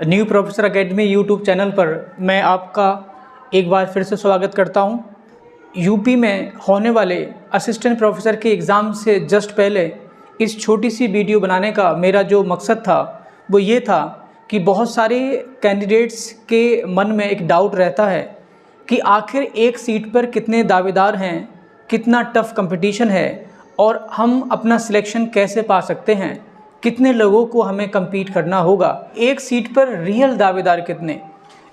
New professor academy YouTube channel पर मैं आपका एक बार फिर से स्वागत करता हूं। यूपी में होने वाले असिस्टेंट प्रोफेसर के एग्ज़ाम से जस्ट पहले इस छोटी सी वीडियो बनाने का मेरा जो मकसद था वो ये था कि बहुत सारे कैंडिडेट्स के मन में एक डाउट रहता है कि आखिर एक सीट पर कितने दावेदार हैं, कितना टफ़ कंपटीशन है और हम अपना सिलेक्शन कैसे पा सकते हैं, कितने लोगों को हमें compete करना होगा, एक सीट पर रियल दावेदार कितने।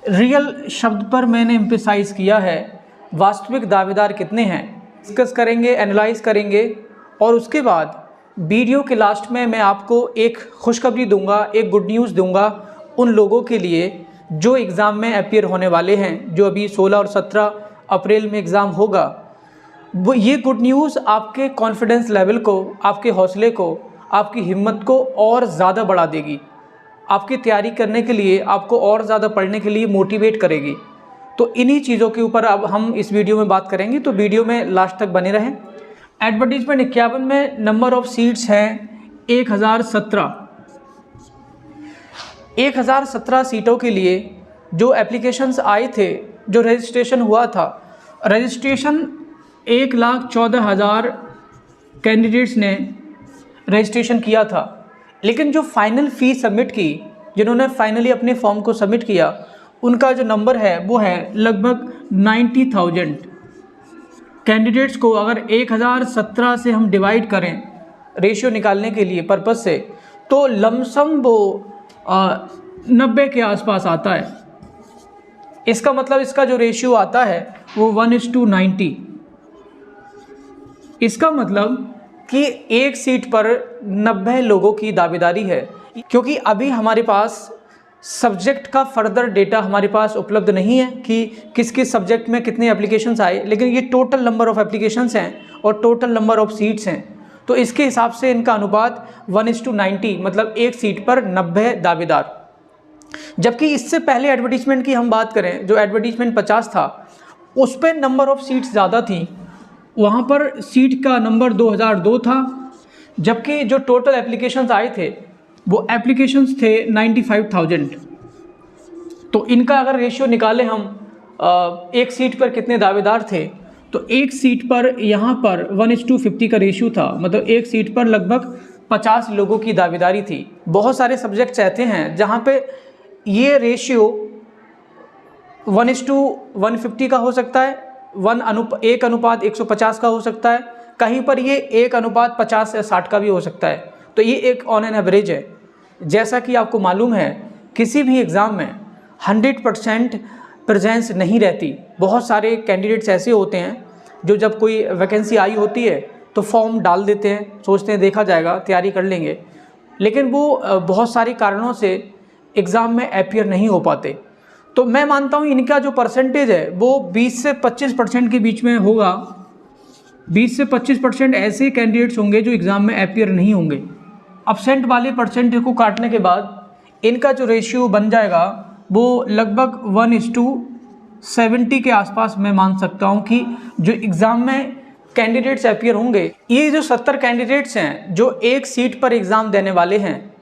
रियल शब्द पर मैंने एम्फेसाइज़ किया है, वास्तविक दावेदार कितने हैं डिस्कस करेंगे, एनालाइज करेंगे और उसके बाद वीडियो के लास्ट में मैं आपको एक खुशखबरी दूंगा, एक गुड न्यूज़ दूंगा उन लोगों के लिए जो एग्ज़ाम में अपीयर होने वाले हैं, जो अभी 16 और 17 अप्रैल में एग्ज़ाम होगा। वो ये गुड न्यूज़ आपके कॉन्फिडेंस लेवल को, आपके हौसले को, आपकी हिम्मत को और ज़्यादा बढ़ा देगी, आपकी तैयारी करने के लिए, आपको और ज़्यादा पढ़ने के लिए मोटिवेट करेगी। तो इन्हीं चीज़ों के ऊपर अब हम इस वीडियो में बात करेंगे, तो वीडियो में लास्ट तक बने रहें। एडवर्टीजमेंट 51 में नंबर ऑफ़ सीट्स हैं 1017। 1017 सीटों के लिए जो एप्लीकेशंस आए थे, जो रजिस्ट्रेशन हुआ था, रजिस्ट्रेशन 1,14,000 कैंडिडेट्स ने रजिस्ट्रेशन किया था। लेकिन जो फाइनल फ़ीस सबमिट की, जिन्होंने फाइनली अपने फॉर्म को सबमिट किया, उनका जो नंबर है वो है लगभग 90,000 कैंडिडेट्स को अगर 1017 से हम डिवाइड करें रेशियो निकालने के लिए पर्पज़ से, तो लमसम वो 90 के आसपास आता है। इसका मतलब इसका जो रेशियो आता है वो 1:90। इसका मतलब कि एक सीट पर 90 लोगों की दावेदारी है। क्योंकि अभी हमारे पास सब्जेक्ट का फर्दर डेटा हमारे पास उपलब्ध नहीं है कि किस किस सब्जेक्ट में कितने एप्लीकेशंस आए, लेकिन ये टोटल नंबर ऑफ़ एप्लीकेशंस हैं और टोटल नंबर ऑफ़ सीट्स हैं। तो इसके हिसाब से इनका अनुपात 1:90, मतलब एक सीट पर 90 दावेदार। जबकि इससे पहले एडवर्टीजमेंट की हम बात करें, जो एडवर्टीजमेंट 50 था, उस पर नंबर ऑफ़ सीट्स ज़्यादा थी, वहाँ पर सीट का नंबर 2002 था। जबकि जो टोटल एप्लीकेशंस आए थे वो एप्लीकेशंस थे 95,000। तो इनका अगर रेशियो निकालें हम, एक सीट पर कितने दावेदार थे, तो एक सीट पर यहाँ पर 1:50 का रेशियो था, मतलब एक सीट पर लगभग 50 लोगों की दावेदारी थी। बहुत सारे सब्जेक्ट्स ऐसे हैं जहाँ पे ये रेशियो 1:150 का हो सकता है, 1:150 का हो सकता है, कहीं पर ये 1:50 या 60 का भी हो सकता है। तो ये एक ऑन एन एवरेज है। जैसा कि आपको मालूम है, किसी भी एग्ज़ाम में 100% प्रेजेंस नहीं रहती। बहुत सारे कैंडिडेट्स ऐसे होते हैं जो जब कोई वैकेंसी आई होती है तो फॉर्म डाल देते हैं, सोचते हैं देखा जाएगा, तैयारी कर लेंगे, लेकिन वो बहुत सारे कारणों से एग्ज़ाम में अपीयर नहीं हो पाते। तो मैं मानता हूँ इनका जो परसेंटेज है वो 20 से 25% के बीच में होगा। 20 से 25% ऐसे कैंडिडेट्स होंगे जो एग्ज़ाम में अपीयर नहीं होंगे। अब्सेंट वाले परसेंटेज को काटने के बाद इनका जो रेशियो बन जाएगा वो लगभग 1:70 के आसपास मैं मान सकता हूँ कि जो एग्ज़ाम में कैंडिडेट्स अपीयर होंगे। ये जो 70 कैंडिडेट्स हैं जो एक सीट पर एग्ज़ाम देने वाले हैं,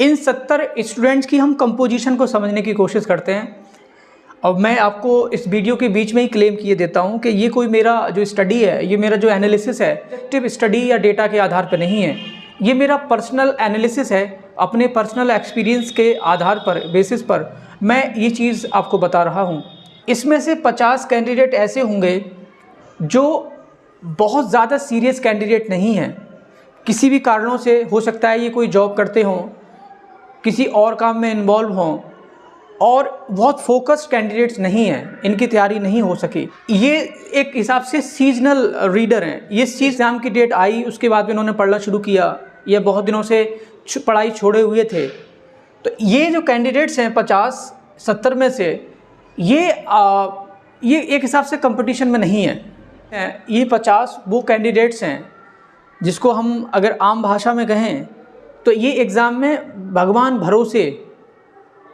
इन 70 स्टूडेंट्स की हम कंपोजिशन को समझने की कोशिश करते हैं। और मैं आपको इस वीडियो के बीच में ही क्लेम किए देता हूं कि ये कोई मेरा जो स्टडी है, ये मेरा जो एनालिसिस है, ऑब्जेक्टिव स्टडी या डेटा के आधार पर नहीं है। ये मेरा पर्सनल एनालिसिस है, अपने पर्सनल एक्सपीरियंस के आधार पर, बेसिस पर मैं ये चीज़ आपको बता रहा हूँ। इसमें से 50 कैंडिडेट ऐसे होंगे जो बहुत ज़्यादा सीरियस कैंडिडेट नहीं हैं, किसी भी कारणों से हो सकता है ये कोई जॉब करते हों, किसी और काम में इन्वॉल्व हों, और बहुत फोकस्ड कैंडिडेट्स नहीं हैं, इनकी तैयारी नहीं हो सकी। ये एक हिसाब से सीजनल रीडर हैं। ये एग्ज़ाम की डेट आई, उसके बाद भी इन्होंने पढ़ना शुरू किया, ये बहुत दिनों से पढ़ाई छोड़े हुए थे। तो ये जो कैंडिडेट्स हैं 50-70 में से, ये एक हिसाब से कंपटीशन में नहीं है। ये 50 वो कैंडिडेट्स हैं जिसको हम अगर आम भाषा में कहें तो ये एग्ज़ाम में भगवान भरोसे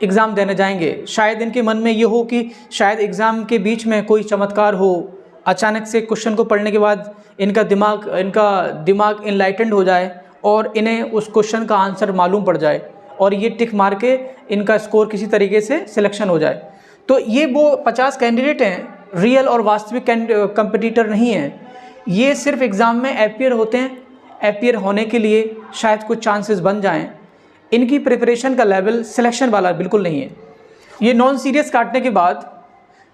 एग्ज़ाम देने जाएंगे। शायद इनके मन में ये हो कि शायद एग्ज़ाम के बीच में कोई चमत्कार हो, अचानक से क्वेश्चन को पढ़ने के बाद इनका दिमाग इनलाइटेंड हो जाए और इन्हें उस क्वेश्चन का आंसर मालूम पड़ जाए और ये टिक मार के इनका स्कोर किसी तरीके से सिलेक्शन हो जाए। तो ये वो 50 कैंडिडेट हैं, रियल और वास्तविक कंपटीटर नहीं हैं। ये सिर्फ एग्ज़ाम में अपीयर होते हैं, अपीयर होने के लिए शायद कुछ चांसेस बन जाएं। इनकी प्रिपरेशन का लेवल सिलेक्शन वाला बिल्कुल नहीं है। ये नॉन सीरियस काटने के बाद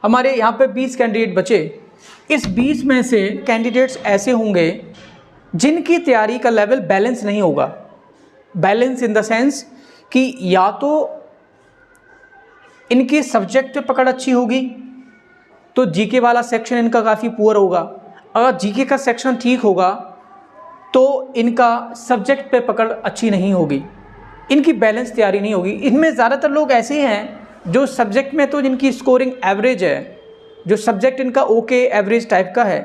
हमारे यहाँ पे 20 कैंडिडेट बचे। इस 20 में से कैंडिडेट्स ऐसे होंगे जिनकी तैयारी का लेवल बैलेंस नहीं होगा। बैलेंस इन द सेंस कि या तो इनके सब्जेक्ट पे पकड़ अच्छी होगी तो जीके वाला सेक्शन इनका काफ़ी पुअर होगा, अगर जीके का सेक्शन ठीक होगा तो इनका सब्जेक्ट पे पकड़ अच्छी नहीं होगी, इनकी बैलेंस तैयारी नहीं होगी। इनमें ज़्यादातर लोग ऐसे हैं जो सब्जेक्ट में तो जिनकी स्कोरिंग एवरेज है, जो सब्जेक्ट इनका ओके एवरेज टाइप का है,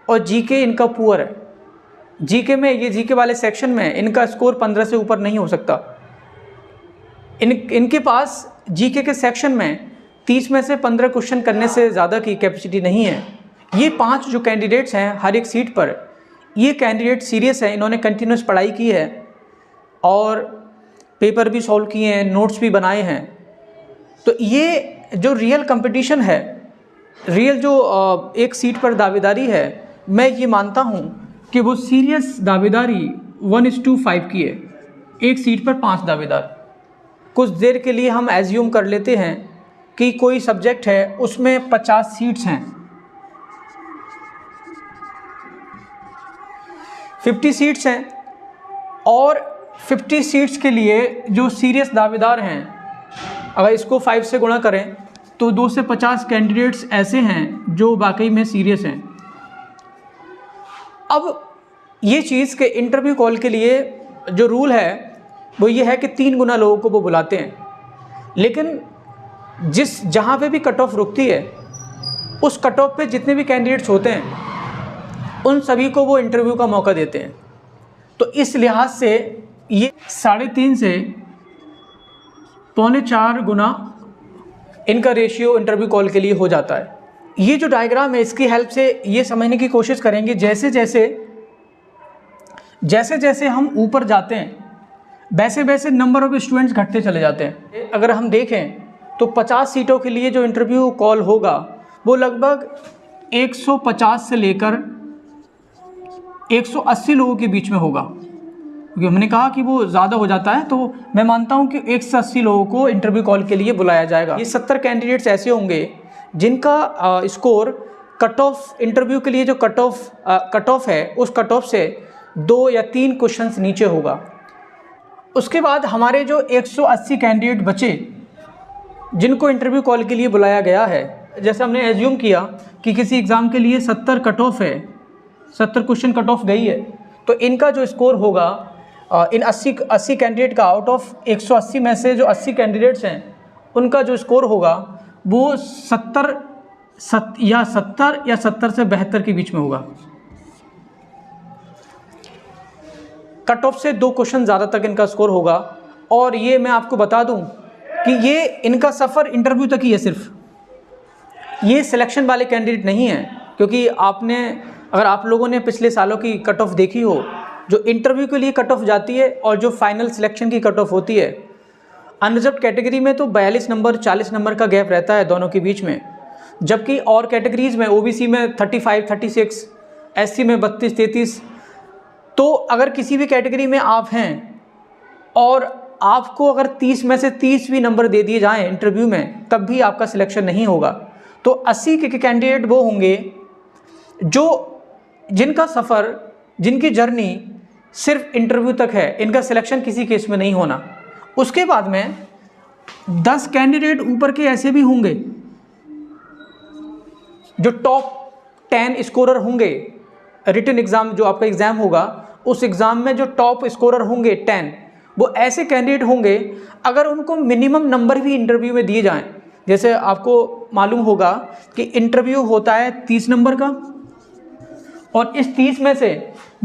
और जीके इनका पुअर है। जीके में, ये जीके वाले सेक्शन में इनका स्कोर 15 से ऊपर नहीं हो सकता। इनके पास जीके के सेक्शन में 30 में से 15 क्वेश्चन करने से ज़्यादा की कैपेसिटी नहीं है। ये 5 जो कैंडिडेट्स हैं हर एक सीट पर, ये कैंडिडेट सीरियस है, इन्होंने कंटिन्यूस पढ़ाई की है और पेपर भी सॉल्व किए हैं, नोट्स भी बनाए हैं। तो ये जो रियल कंपटीशन है, रियल जो एक सीट पर दावेदारी है, मैं ये मानता हूँ कि वो सीरियस दावेदारी 1:5 की है। एक सीट पर 5 दावेदार। कुछ देर के लिए हम एज्यूम कर लेते हैं कि कोई सब्जेक्ट है उसमें 50 सीट्स हैं, 50 सीट्स हैं, और 50 सीट्स के लिए जो सीरियस दावेदार हैं, अगर इसको 5 से गुणा करें तो 2 से 50 कैंडिडेट्स ऐसे हैं जो वाकई में सीरियस हैं। अब ये चीज़ के इंटरव्यू कॉल के लिए जो रूल है वो ये है कि 3 गुना लोगों को वो बुलाते हैं, लेकिन जहाँ पे भी कट ऑफ रुकती है उस कट ऑफ पे जितने भी कैंडिडेट्स होते हैं उन सभी को वो इंटरव्यू का मौका देते हैं। तो इस लिहाज से ये 3.5 से 3.25 गुना इनका रेशियो इंटरव्यू कॉल के लिए हो जाता है। ये जो डायग्राम है इसकी हेल्प से ये समझने की कोशिश करेंगे, जैसे जैसे हम ऊपर जाते हैं वैसे वैसे नंबर ऑफ़ स्टूडेंट्स घटते चले जाते हैं। अगर हम देखें तो 50 सीटों के लिए जो इंटरव्यू कॉल होगा वो लगभग 150 से लेकर 180 लोगों के बीच में होगा, क्योंकि हमने कहा कि वो ज़्यादा हो जाता है। तो मैं मानता हूँ कि 180 लोगों को इंटरव्यू कॉल के लिए बुलाया जाएगा। ये 70 कैंडिडेट्स ऐसे होंगे जिनका स्कोर कट ऑफ, इंटरव्यू के लिए जो कट ऑफ है उस कट ऑफ से 2 या 3 क्वेश्चंस नीचे होगा। उसके बाद हमारे जो 180 कैंडिडेट बचे जिनको इंटरव्यू कॉल के लिए बुलाया गया है, जैसे हमने एज्यूम किया कि किसी एग्ज़ाम के लिए 70 कट ऑफ है, 70 क्वेश्चन कट ऑफ गई है, तो इनका जो स्कोर होगा इन 80 कैंडिडेट का, आउट ऑफ 180 में से जो 80 कैंडिडेट्स हैं उनका जो स्कोर होगा वो 70 या 70 से 72 के बीच में होगा। कट ऑफ से 2 क्वेश्चन ज़्यादा तक इनका स्कोर होगा। और ये मैं आपको बता दूं कि ये इनका सफ़र इंटरव्यू तक ही है, सिर्फ ये सिलेक्शन वाले कैंडिडेट नहीं हैं। क्योंकि अगर आप लोगों ने पिछले सालों की कट ऑफ देखी हो, जो इंटरव्यू के लिए कट ऑफ जाती है और जो फाइनल सिलेक्शन की कट ऑफ होती है, अनरिजर्व्ड कैटेगरी में तो 42 नंबर 40 नंबर का गैप रहता है दोनों के बीच में, जबकि और कैटेगरीज़ में ओबीसी में 35, 36, एससी में 32, 33। तो अगर किसी भी कैटेगरी में आप हैं और आपको अगर 30 में से 30 भी नंबर दे दिए जाएं इंटरव्यू में, तब भी आपका सिलेक्शन नहीं होगा। तो 80 के कैंडिडेट वो होंगे जिनका सफ़र, जिनकी जर्नी सिर्फ इंटरव्यू तक है, इनका सिलेक्शन किसी केस में नहीं होना। उसके बाद में 10 कैंडिडेट ऊपर के ऐसे भी होंगे जो टॉप 10 स्कोरर होंगे। रिटन एग्ज़ाम जो आपका एग्ज़ाम होगा उस एग्ज़ाम में जो टॉप स्कोरर होंगे 10, वो ऐसे कैंडिडेट होंगे अगर उनको मिनिमम नंबर भी इंटरव्यू में दिए जाएं। जैसे आपको मालूम होगा कि इंटरव्यू होता है 30 नंबर का, और इस 30 में से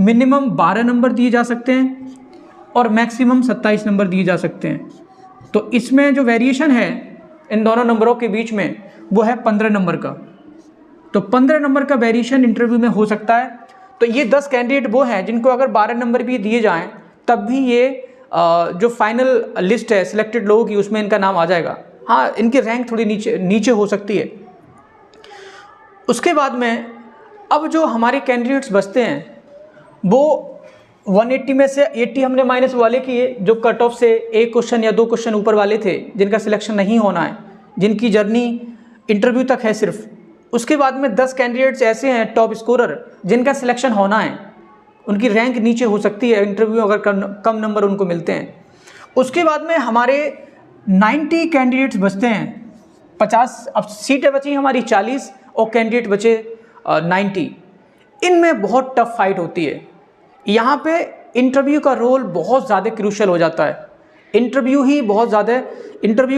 मिनिमम 12 नंबर दिए जा सकते हैं और मैक्सिमम 27 नंबर दिए जा सकते हैं। तो इसमें जो वेरिएशन है इन दोनों नंबरों के बीच में वो है 15 नंबर का। तो 15 नंबर का वेरिएशन इंटरव्यू में हो सकता है। तो ये 10 कैंडिडेट वो हैं जिनको अगर 12 नंबर भी दिए जाएं तब भी ये जो फाइनल लिस्ट है सिलेक्टेड लोगों की उसमें इनका नाम आ जाएगा। हाँ, इनकी रैंक थोड़ी नीचे हो सकती है। उसके बाद में अब जो हमारे कैंडिडेट्स बचते हैं वो 180 में से 80 हमने माइनस वाले किए जो कट ऑफ से एक क्वेश्चन या 2 क्वेश्चन ऊपर वाले थे, जिनका सिलेक्शन नहीं होना है, जिनकी जर्नी इंटरव्यू तक है सिर्फ। उसके बाद में 10 कैंडिडेट्स ऐसे हैं टॉप स्कोरर जिनका सिलेक्शन होना है, उनकी रैंक नीचे हो सकती है इंटरव्यू अगर कम नंबर उनको मिलते हैं। उसके बाद में हमारे 90 कैंडिडेट्स बचते हैं, 50 अब सीटें बची हमारी 40 और कैंडिडेट बचे 90। इनमें बहुत टफ फाइट होती है। यहाँ पे इंटरव्यू का रोल बहुत ज़्यादा क्रूशल हो जाता है। इंटरव्यू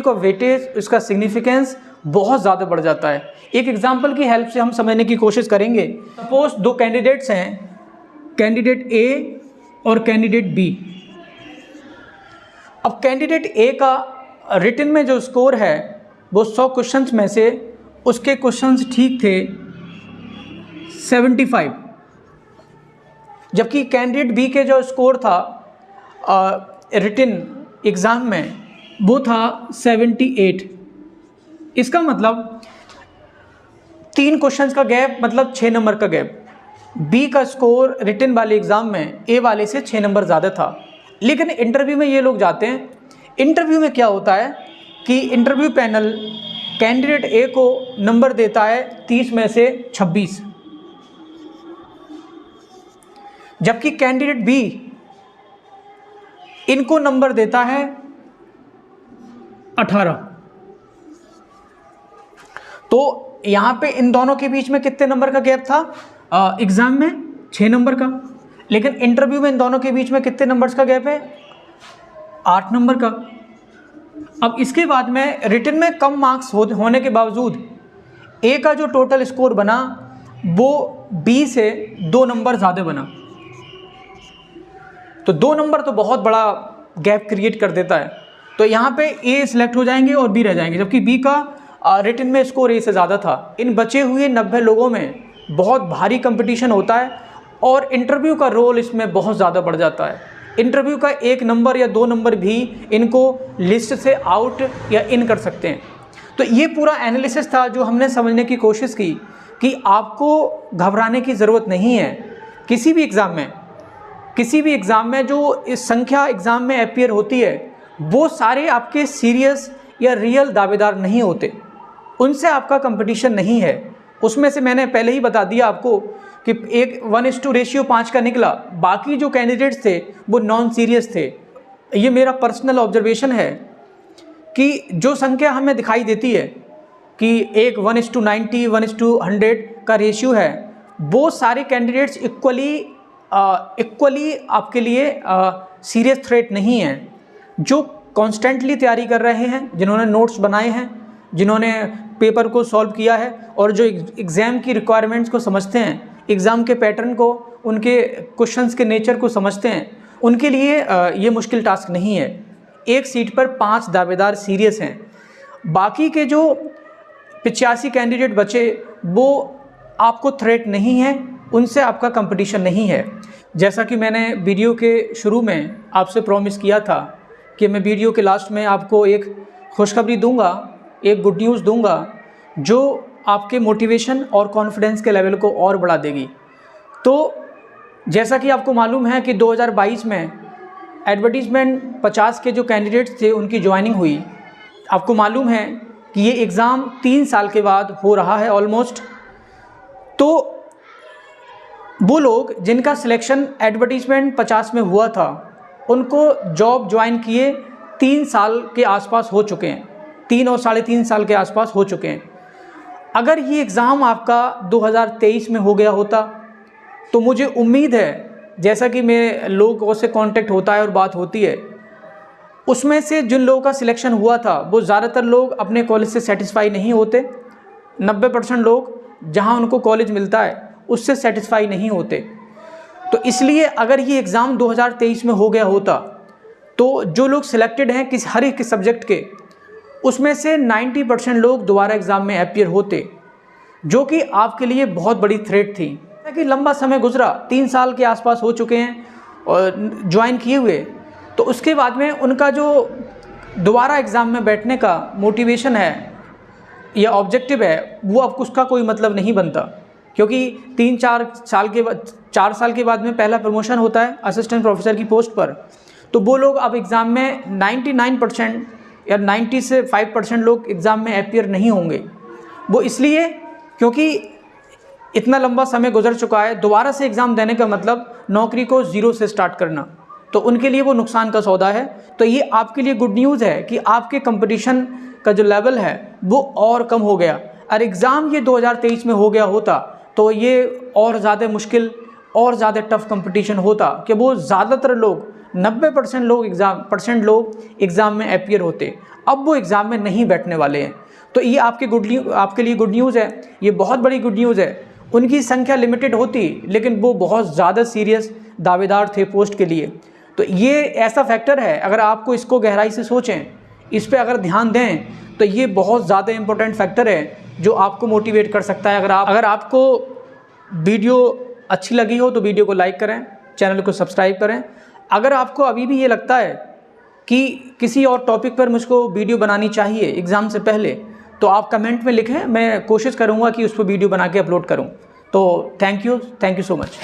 का वेटेज, इसका सिग्निफिकेंस बहुत ज़्यादा बढ़ जाता है। एक एग्जांपल की हेल्प से हम समझने की कोशिश करेंगे। सपोज 2 कैंडिडेट्स हैं, कैंडिडेट ए और कैंडिडेट बी। अब कैंडिडेट ए का रिटन में जो स्कोर है वो 100 क्वेश्चंस में से उसके क्वेश्चंस ठीक थे 75, जबकि कैंडिडेट बी के जो स्कोर था रिटन एग्ज़ाम में वो था 78। इसका मतलब 3 क्वेश्चंस का गैप, मतलब 6 नंबर का गैप। बी का स्कोर रिटन वाले एग्ज़ाम में ए वाले से 6 नंबर ज़्यादा था। लेकिन इंटरव्यू में ये लोग जाते हैं। इंटरव्यू में क्या होता है कि इंटरव्यू पैनल कैंडिडेट ए को नंबर देता है 30 में से 26, जबकि कैंडिडेट बी इनको नंबर देता है 18। तो यहाँ पे इन दोनों के बीच में कितने नंबर का गैप था? एग्ज़ाम में 6 नंबर का, लेकिन इंटरव्यू में इन दोनों के बीच में कितने नंबर्स का गैप है? 8 नंबर का। अब इसके बाद में रिटन में कम मार्क्स होने के बावजूद ए का जो टोटल स्कोर बना वो बी से 2 नंबर ज़्यादा बना। तो 2 नंबर तो बहुत बड़ा गैप क्रिएट कर देता है। तो यहाँ पे ए सिलेक्ट हो जाएंगे और बी रह जाएंगे, जबकि बी का रिटन में स्कोर ए से ज़्यादा था। इन बचे हुए 90 लोगों में बहुत भारी कंपटीशन होता है और इंटरव्यू का रोल इसमें बहुत ज़्यादा बढ़ जाता है। इंटरव्यू का 1 नंबर या 2 नंबर भी इनको लिस्ट से आउट या इन कर सकते हैं। तो ये पूरा एनालिसिस था जो हमने समझने की कोशिश की कि आपको घबराने की ज़रूरत नहीं है। किसी भी एग्ज़ाम में जो इस संख्या एग्ज़ाम में अपीयर होती है वो सारे आपके सीरियस या रियल दावेदार नहीं होते, उनसे आपका कंपटीशन नहीं है। उसमें से मैंने पहले ही बता दिया आपको कि एक 1:5 रेशियो का निकला, बाकी जो कैंडिडेट्स थे वो नॉन सीरियस थे। ये मेरा पर्सनल ऑब्जर्वेशन है कि जो संख्या हमें दिखाई देती है कि एक 1:90, 1:100 का रेशियो है, वो सारे कैंडिडेट्स इक्वली आपके लिए सीरियस थ्रेट नहीं हैं। जो कॉन्स्टेंटली तैयारी कर रहे हैं, जिन्होंने नोट्स बनाए हैं, जिन्होंने पेपर को सॉल्व किया है और जो एग्ज़ाम की रिक्वायरमेंट्स को समझते हैं, एग्ज़ाम के पैटर्न को, उनके क्वेश्चंस के नेचर को समझते हैं, उनके लिए ये मुश्किल टास्क नहीं है। एक सीट पर 5 दावेदार सीरियस हैं। बाकी के जो 85 कैंडिडेट बचे वो आपको थ्रेट नहीं है, उनसे आपका कंपटीशन नहीं है। जैसा कि मैंने वीडियो के शुरू में आपसे प्रॉमिस किया था कि मैं वीडियो के लास्ट में आपको एक खुशखबरी दूंगा, एक गुड न्यूज़ दूंगा जो आपके मोटिवेशन और कॉन्फिडेंस के लेवल को और बढ़ा देगी। तो जैसा कि आपको मालूम है कि 2022 में एडवर्टीज़मेंट 50 के जो कैंडिडेट्स थे उनकी ज्वाइनिंग हुई। आपको मालूम है कि ये एग्ज़ाम 3 साल के बाद हो रहा है ऑलमोस्ट। तो वो लोग जिनका सिलेक्शन एडवर्टीज़मेंट 50 में हुआ था उनको जॉब ज्वाइन किए 3 साल के आसपास हो चुके हैं, 3 और 3.5 साल के आसपास हो चुके हैं। अगर ये एग्ज़ाम आपका 2023 में हो गया होता तो मुझे उम्मीद है, जैसा कि मेरे लोगों से कांटेक्ट होता है और बात होती है, उसमें से जिन लोगों का सिलेक्शन हुआ था वो ज़्यादातर लोग अपने कॉलेज से सेटिस्फाई नहीं होते। 90% लोग जहां उनको कॉलेज मिलता है उससे सेटिस्फाई नहीं होते। तो इसलिए अगर ये एग्ज़ाम 2023 में हो गया होता तो जो लोग सिलेक्टेड हैं हर एक सब्जेक्ट के, उसमें से 90% लोग दोबारा एग्ज़ाम में अपीयर होते, जो कि आपके लिए बहुत बड़ी थ्रेट थी। कि लंबा समय गुजरा, 3 साल के आसपास हो चुके हैं और ज्वाइन किए हुए, तो उसके बाद में उनका जो दोबारा एग्ज़ाम में बैठने का मोटिवेशन है या ऑब्जेक्टिव है, वो अब उसका कोई मतलब नहीं बनता, क्योंकि 3-4 साल के बाद 4 साल के बाद में पहला प्रमोशन होता है असिस्टेंट प्रोफेसर की पोस्ट पर। तो वो लोग अब एग्ज़ाम में 99% या 90 से 5% लोग एग्ज़ाम में अपीयर नहीं होंगे। वो इसलिए क्योंकि इतना लंबा समय गुजर चुका है, दोबारा से एग्ज़ाम देने का मतलब नौकरी को ज़ीरो से स्टार्ट करना, तो उनके लिए वो नुकसान का सौदा है। तो ये आपके लिए गुड न्यूज़ है कि आपके कंपटीशन का जो लेवल है वो और कम हो गया। और एग्ज़ाम ये 2023 में हो गया होता तो ये और ज़्यादा मुश्किल और ज़्यादा टफ कंपटीशन होता कि वो ज़्यादातर लोग 90% लोग एग्ज़ाम में अपीयर होते। अब वो एग्ज़ाम में नहीं बैठने वाले हैं। तो ये आपके लिए गुड न्यूज़ है, ये बहुत बड़ी गुड न्यूज़ है। उनकी संख्या लिमिटेड होती, लेकिन वो बहुत ज़्यादा सीरियस दावेदार थे पोस्ट के लिए। तो ये ऐसा फैक्टर है, अगर आपको इसको गहराई से सोचें, इस पे अगर ध्यान दें, तो ये बहुत ज़्यादा इम्पोर्टेंट फैक्टर है जो आपको मोटिवेट कर सकता है। अगर आपको वीडियो अच्छी लगी हो तो वीडियो को लाइक करें, चैनल को सब्सक्राइब करें। अगर आपको अभी भी ये लगता है कि किसी और टॉपिक पर मुझको वीडियो बनानी चाहिए एग्ज़ाम से पहले, तो आप कमेंट में लिखें, मैं कोशिश करूँगा कि उस पर वीडियो बना के अपलोड करूँ। तो थैंक यू सो मच।